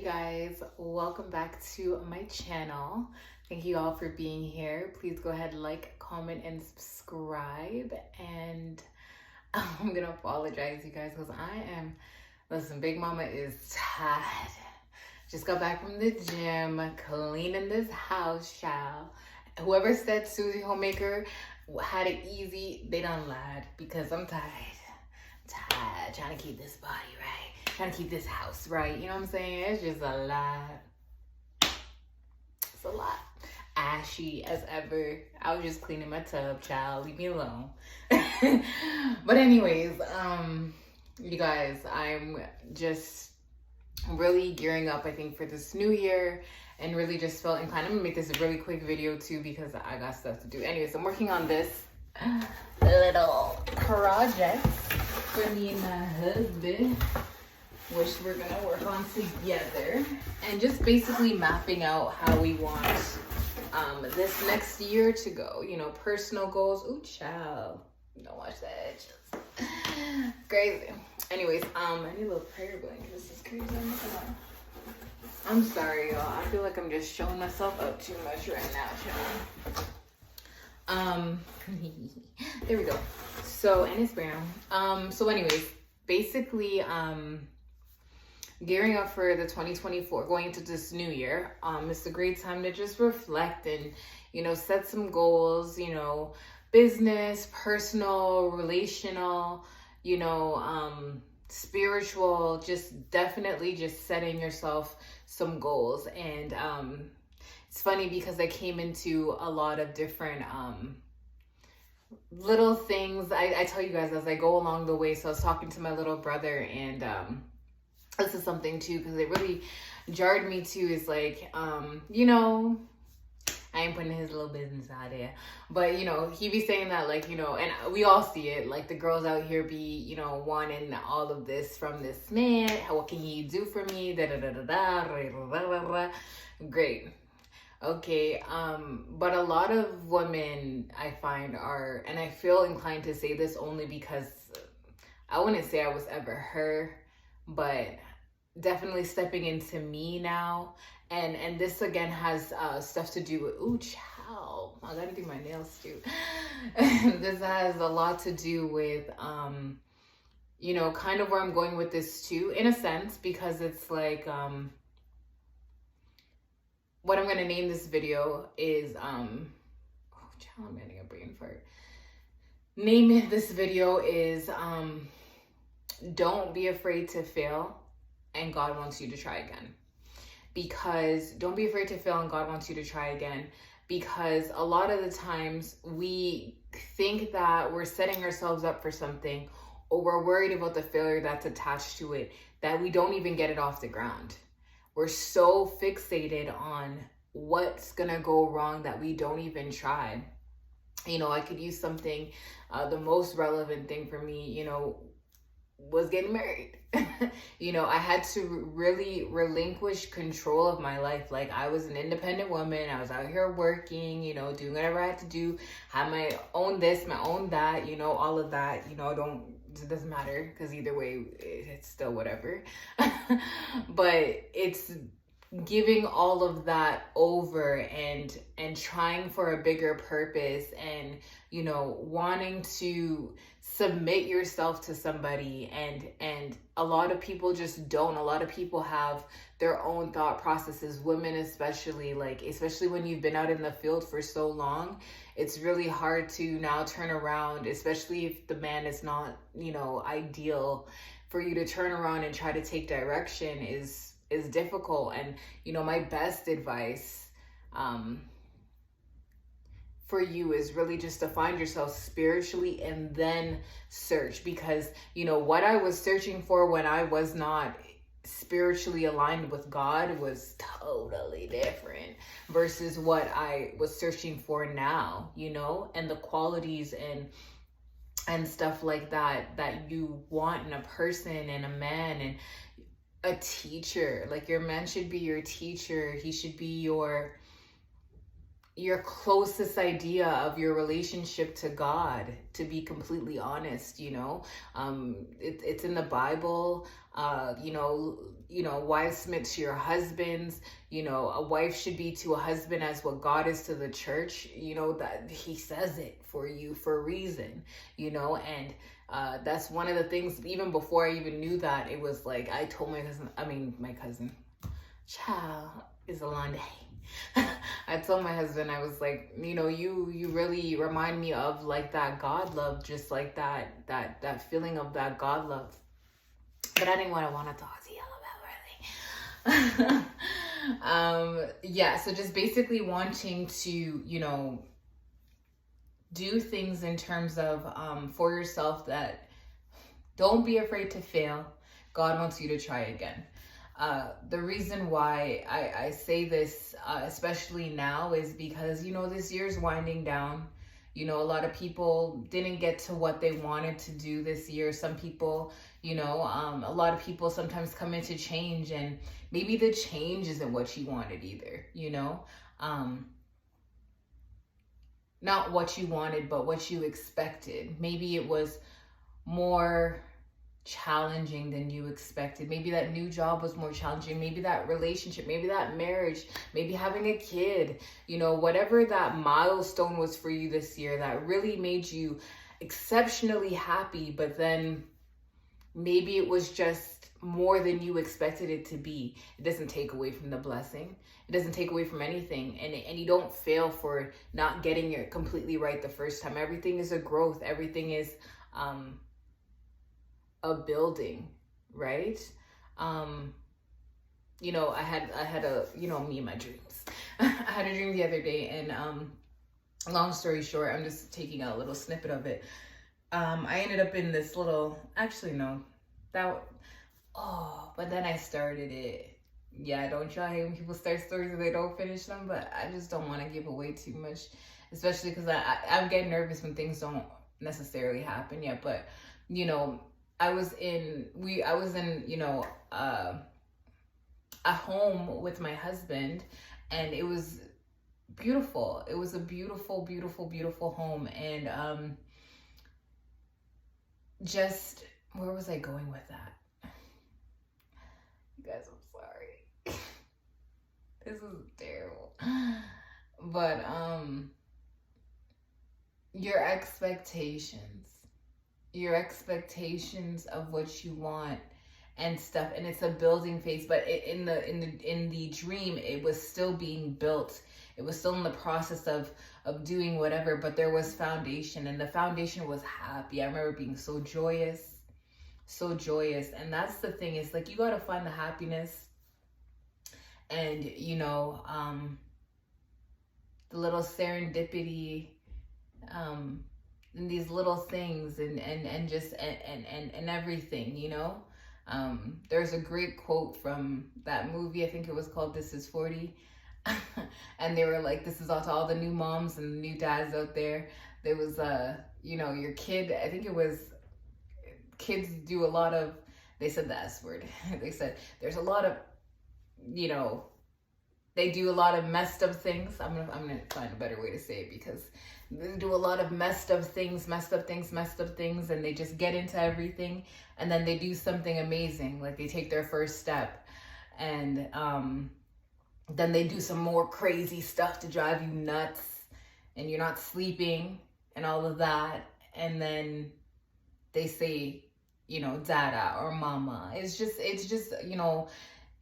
guys, welcome back to my channel. Thank you all for being here. Please go ahead, like, comment, and subscribe. And I'm gonna apologize, you guys, because listen, Big Mama is tired. Just got back from the gym, cleaning this house, child. Whoever said Susie Homemaker had it easy, they done lied, because I'm tired. Trying to keep this body right, trying to keep this house right. You know what I'm saying? It's just a lot. It's a lot. Ashy as ever. I was just cleaning my tub, child. Leave me alone. But anyways, you guys, I'm just really gearing up, I think, for this new year, and really just felt inclined. I'm gonna make this a really quick video too because I got stuff to do. Anyways, I'm working on this little project for me and my husband, which we're gonna work on together, and just basically mapping out how we want this next year to go. You know, personal goals. Ooh, child, don't watch that. Just crazy. Anyways, I need a little prayer blanket. This is crazy. I'm sorry, y'all. I feel like I'm just showing myself up too much right now, child. There we go. So, and it's brown. So anyways, basically, gearing up for the 2024, going into this new year, it's a great time to just reflect and, you know, set some goals, you know, business, personal, relational, you know, spiritual, just definitely just setting yourself some goals. And, it's funny because I came into a lot of different, little things. I tell you guys as I go along the way. So I was talking to my little brother, and this is something too, because it really jarred me too, is like, you know, I ain't putting his little business out there, but you know, he be saying that, like, you know, and we all see it, like the girls out here be, you know, wanting all of this from this man. What can he do for me? Da da da da da. Great. Okay, but a lot of women, I find, are, and I feel inclined to say this only because I wouldn't say I was ever her, but definitely stepping into me now. And this again has stuff to do with, ooh, child, I gotta do my nails too. This has a lot to do with, you know, kind of where I'm going with this too, in a sense, because it's like, what I'm going to name this video is, oh, child, I'm getting a brain fart. Name this video is, don't be afraid to fail, and God wants you to try again. Because don't be afraid to fail, and God wants you to try again. Because a lot of the times we think that we're setting ourselves up for something, or we're worried about the failure that's attached to it, that we don't even get it off the ground. We're so fixated on what's gonna go wrong that we don't even try. You know, I could use something, the most relevant thing for me, you know, was getting married. You know, I had to really relinquish control of my life. Like, I was an independent woman. I was out here working, you know, doing whatever I had to do, have my own this, my own that, you know, all of that. You know, it doesn't matter, because either way, it's still whatever. But it's giving all of that over and trying for a bigger purpose, and, you know, wanting to submit yourself to somebody, and a lot of people just don't. A lot of people have their own thought processes, women especially, like, especially when you've been out in the field for so long, it's really hard to now turn around, especially if the man is not, you know, ideal, for you to turn around and try to take direction is difficult. And, you know, my best advice for you is really just to find yourself spiritually, and then search. Because, you know, what I was searching for when I was not spiritually aligned with God was totally different versus what I was searching for now, you know, and the qualities and stuff like that you want in a person and a man. And a teacher, like, your man should be your teacher. He should be your your closest idea of your relationship to God, to be completely honest, you know. It's in the Bible. Wives submit to your husbands. You know, a wife should be to a husband as what God is to the church. You know, that he says it for you for a reason, you know. And that's one of the things, even before I even knew that, it was like, I told my cousin, child, is Alonde. I told my husband, I was like, you know, you really remind me of like that God love, just like that feeling of that God love. But I didn't want to talk to y'all about really. Yeah, so just basically wanting to, you know, do things in terms of for yourself, that don't be afraid to fail. God wants you to try again. The reason why I say this, especially now, is because, you know, this year's winding down. You know, a lot of people didn't get to what they wanted to do this year. Some people, you know, a lot of people sometimes come into change, and maybe the change isn't what you wanted either, you know. Not what you wanted, but what you expected. Maybe it was more challenging than you expected. Maybe that new job was more challenging. Maybe that relationship, maybe that marriage, maybe having a kid, you know, whatever that milestone was for you this year that really made you exceptionally happy, but then maybe it was just more than you expected it to be. It doesn't take away from the blessing. It doesn't take away from anything. And you don't fail for not getting it completely right the first time. Everything is a growth. Everything is a building, right? You know, I had a, you know, me and my dreams. I had a dream the other day, and long story short, I'm just taking a little snippet of it. I ended up in this little, actually no, but then I started it. Yeah, don't y'all hate when people start stories and they don't finish them, but I just don't want to give away too much, especially because I'm getting nervous when things don't necessarily happen yet. But, you know, I was in, you know, a home with my husband, and it was beautiful. It was a beautiful, beautiful, beautiful home. And just, where was I going with that? You guys, I'm sorry. This is terrible. But your expectations of what you want and stuff, and it's a building phase. But in the dream, it was still being built. It was still in the process of doing whatever, but there was foundation, and the foundation was happy. I remember being so joyous. And that's the thing, is like, you got to find the happiness, and, you know, the little serendipity, and these little things, and just and everything, you know. There's a great quote from that movie, I think it was called This Is 40. And they were like, this is all to all the new moms and the new dads out there. There was you know, your kid, I think it was, kids do a lot of, they said the S word. They said there's a lot of, you know, they do a lot of messed up things. I'm gonna find a better way to say it, because they do a lot of messed up things, and they just get into everything, and then they do something amazing, like they take their first step, and then they do some more crazy stuff to drive you nuts, and you're not sleeping and all of that, and then they say, you know, dada or mama. It's just, you know,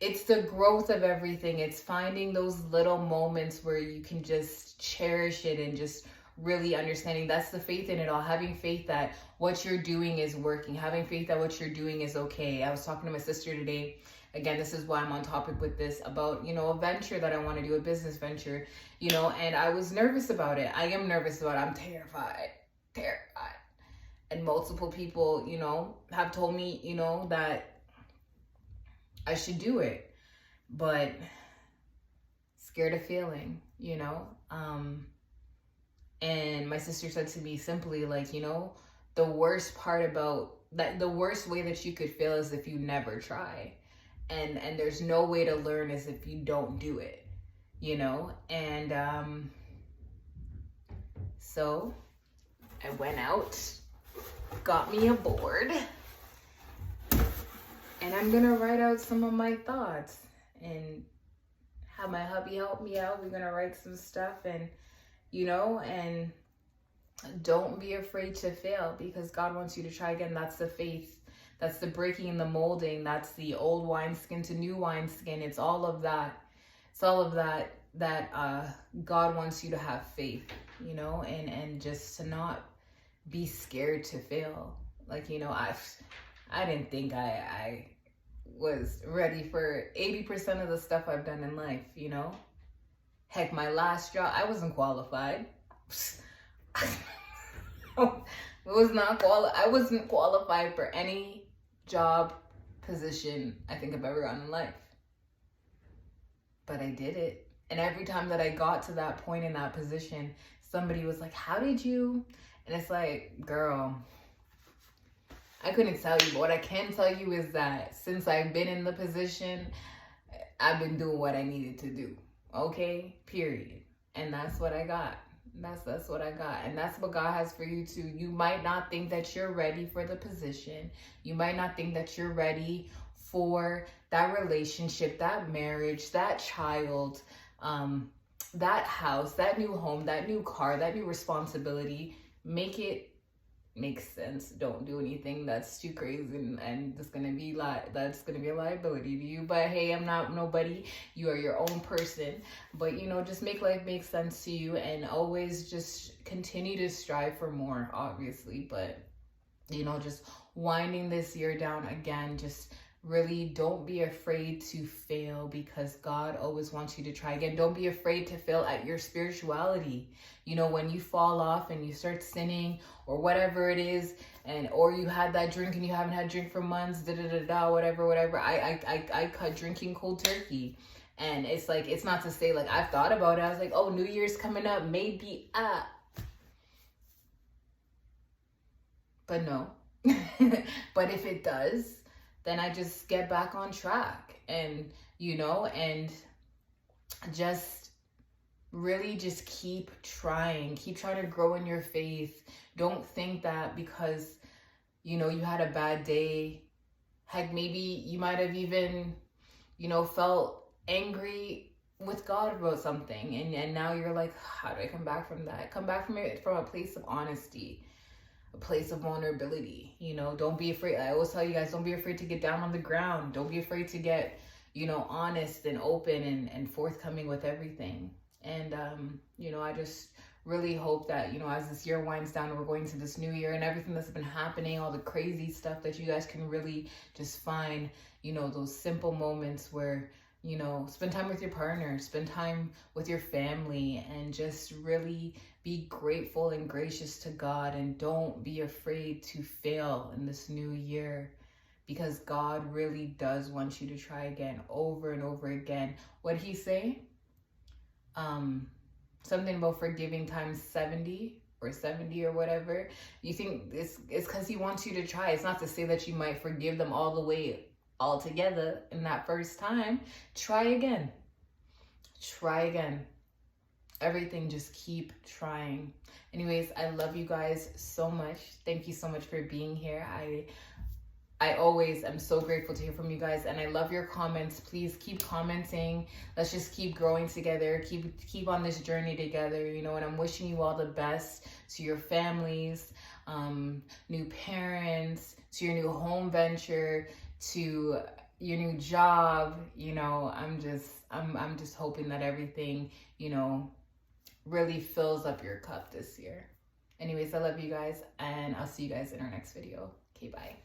it's the growth of everything. It's finding those little moments where you can just cherish it, and just really understanding. That's the faith in it all. Having faith that what you're doing is working. Having faith that what you're doing is okay. I was talking to my sister today. Again, this is why I'm on topic with this, about, you know, a venture that I want to do, a business venture, you know, and I was nervous about it. I am nervous about it. I'm terrified. And multiple people, you know, have told me, you know, that I should do it, but scared of failing, you know. And my sister said to me simply, like, you know, the worst part about that, the worst way that you could fail is if you never try. And there's no way to learn as if you don't do it, you know. And So I went out, got me a board, and I'm gonna write out some of my thoughts and have my hubby help me out. We're gonna write some stuff, and you know, and don't be afraid to fail, because God wants you to try again. That's the faith. That's the breaking and the molding. That's the old wineskin to new wineskin. It's all of that. It's all of that God wants you to have faith, you know, and just to not be scared to fail. Like, you know, I didn't think I was ready for 80% of the stuff I've done in life, you know. Heck, my last job, I wasn't qualified. I wasn't qualified for any job position I think I've ever gotten in life. But I did it. And every time that I got to that point in that position, somebody was like, how did you? And it's like, girl, I couldn't tell you, but what I can tell you is that since I've been in the position, I've been doing what I needed to do. Okay? Period. And that's what I got. That's what I got. And that's what God has for you too. You might not think that you're ready for the position. You might not think that you're ready for that relationship, that marriage, that child, that house, that new home, that new car, that new responsibility. Make it make sense. Don't do anything that's too crazy and that's gonna be a liability to you. But hey, I'm not nobody. You are your own person. But you know, just make life make sense to you, and always just continue to strive for more, obviously. But you know, just winding this year down again, just really don't be afraid to fail, because God always wants you to try again. Don't be afraid to fail at your spirituality. You know, when you fall off and you start sinning or whatever it is, or you had that drink and you haven't had drink for months, whatever. I cut drinking cold turkey. And it's like, it's not to say like I've thought about it. I was like, oh, New Year's coming up, maybe but no. But if it does, then I just get back on track, and, you know, and just really just keep trying to grow in your faith. Don't think that because, you know, you had a bad day, heck, maybe you might have even, you know, felt angry with God about something, and now you're like, how do I come back from that? Come back from it from a place of honesty, a place of vulnerability. You know, don't be afraid. I always tell you guys, don't be afraid to get down on the ground. Don't be afraid to get, you know, honest and open and forthcoming with everything. And, you know, I just really hope that, you know, as this year winds down and we're going to this new year and everything that's been happening, all the crazy stuff, that you guys can really just find, you know, those simple moments where, you know, spend time with your partner, spend time with your family, and just really be grateful and gracious to God. And don't be afraid to fail in this new year, because God really does want you to try again, over and over again. What'd he say? Something about forgiving times 70 or whatever. You think it's because he wants you to try. It's not to say that you might forgive them all the way all together in that first time. Try again. Everything, just keep trying. Anyways, I love you guys so much. Thank you so much for being here. I always am so grateful to hear from you guys, and I love your comments. Please keep commenting. Let's just keep growing together. Keep on this journey together, you know, and I'm wishing you all the best to your families, new parents, to your new home venture, to your new job. You know, I'm just hoping that everything, you know, really fills up your cup this year. Anyways, I love you guys, and I'll see you guys in our next video. Okay, bye.